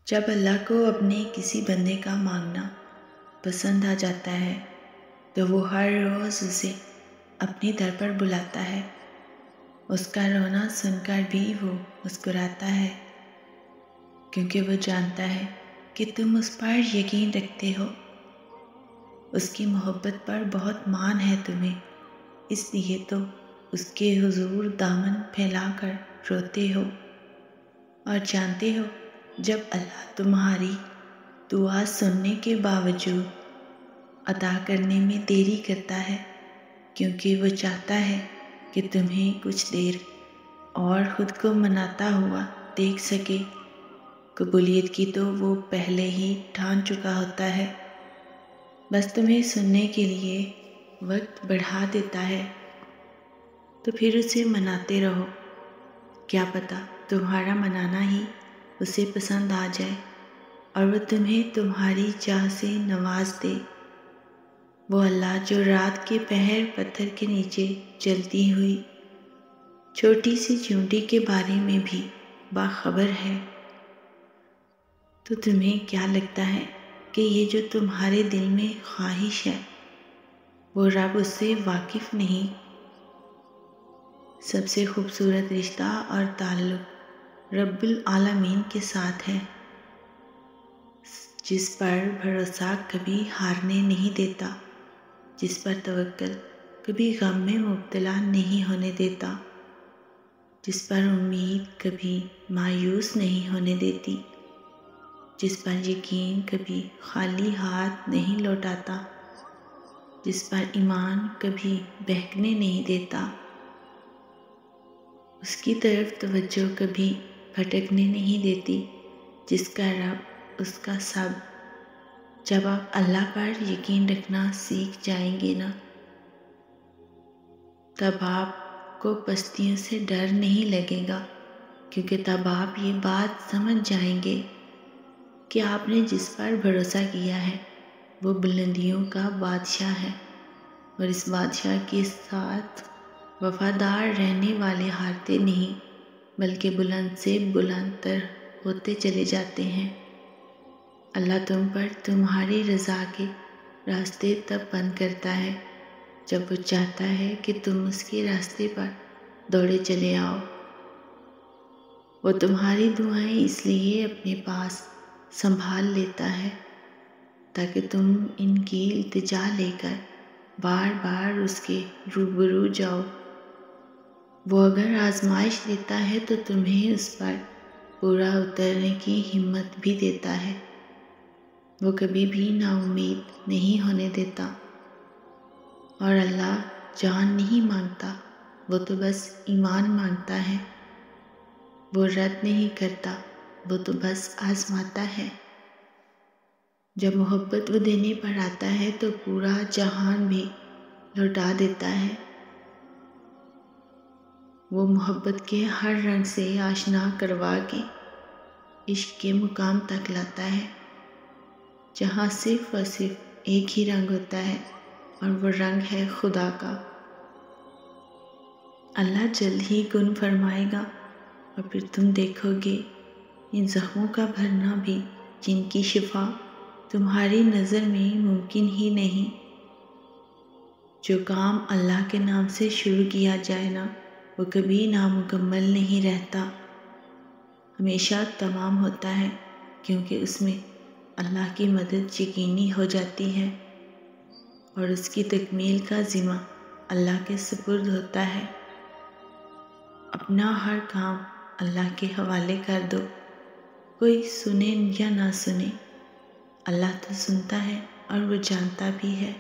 جب اللہ کو اپنے کسی بندے کا مانگنا پسند آ جاتا ہے تو وہ ہر روز اسے اپنی در پر بلاتا ہے۔ اس کا رونا سن کر بھی وہ مسکراتا ہے، کیونکہ وہ جانتا ہے کہ تم اس پر یقین رکھتے ہو۔ اس کی محبت پر بہت مان ہے تمہیں، اس لیے تو اس کے حضور دامن پھیلا کر روتے ہو، اور جانتے ہو جب اللہ تمہاری دعا سننے کے باوجود عطا کرنے میں دیری کرتا ہے، کیونکہ وہ چاہتا ہے کہ تمہیں کچھ دیر اور خود کو مناتا ہوا دیکھ سکے۔ قبولیت کی تو وہ پہلے ہی ٹھان چکا ہوتا ہے، بس تمہیں سننے کے لیے وقت بڑھا دیتا ہے۔ تو پھر اسے مناتے رہو، کیا پتہ تمہارا منانا ہی اسے پسند آ جائے اور وہ تمہیں تمہاری چاہ سے نواز دے۔ وہ اللہ جو رات کے پہر پتھر کے نیچے جلتی ہوئی چھوٹی سی چیونٹی کے بارے میں بھی باخبر ہے۔ تو تمہیں کیا لگتا ہے کہ یہ جو تمہارے دل میں خواہش ہے وہ رب اس سے واقف نہیں؟ سب سے خوبصورت رشتہ اور تعلق رب العالمین کے ساتھ ہے، جس پر بھروسہ کبھی ہارنے نہیں دیتا، جس پر توکل کبھی غم میں مبتلا نہیں ہونے دیتا، جس پر امید کبھی مایوس نہیں ہونے دیتی، جس پر یقین کبھی خالی ہاتھ نہیں لوٹاتا، جس پر ایمان کبھی بہکنے نہیں دیتا، اس کی طرف توجہ کبھی بھٹکنے نہیں دیتی، جس کا رب اس کا سب۔ جب آپ اللہ پر یقین رکھنا سیکھ جائیں گے نا، تب آپ کو پستیوں سے ڈر نہیں لگے گا، کیونکہ تب آپ یہ بات سمجھ جائیں گے کہ آپ نے جس پر بھروسہ کیا ہے وہ بلندیوں کا بادشاہ ہے، اور اس بادشاہ کے ساتھ وفادار رہنے والے ہارتے نہیں، بلکہ بلند سے بلند تر ہوتے چلے جاتے ہیں۔ اللہ تم پر تمہاری رضا کے راستے تب بند کرتا ہے جب وہ چاہتا ہے کہ تم اس کے راستے پر دوڑے چلے آؤ۔ وہ تمہاری دعائیں اس لیے اپنے پاس سنبھال لیتا ہے تاکہ تم ان کی التجا لے کر بار بار اس کے روبرو جاؤ۔ وہ اگر آزمائش دیتا ہے تو تمہیں اس پر پورا اترنے کی ہمت بھی دیتا ہے۔ وہ کبھی بھی نا امید نہیں ہونے دیتا، اور اللہ جان نہیں مانگتا، وہ تو بس ایمان مانگتا ہے۔ وہ رد نہیں کرتا، وہ تو بس آزماتا ہے۔ جب محبت وہ دینے پر آتا ہے تو پورا جہان بھی لوٹا دیتا ہے۔ وہ محبت کے ہر رنگ سے آشنا کروا کے عشق کے مقام تک لاتا ہے، جہاں صرف اور صرف ایک ہی رنگ ہوتا ہے، اور وہ رنگ ہے خدا کا۔ اللہ جلد ہی کن فرمائے گا، اور پھر تم دیکھو گے ان زخموں کا بھرنا بھی، جن کی شفا تمہاری نظر میں ممکن ہی نہیں۔ جو کام اللہ کے نام سے شروع کیا جائے نا، وہ کبھی نامکمل نہیں رہتا، ہمیشہ تمام ہوتا ہے، کیونکہ اس میں اللہ کی مدد یقینی ہو جاتی ہے، اور اس کی تکمیل کا ذمہ اللہ کے سپرد ہوتا ہے۔ اپنا ہر کام اللہ کے حوالے کر دو، کوئی سنے یا نہ سنے، اللہ تو سنتا ہے اور وہ جانتا بھی ہے۔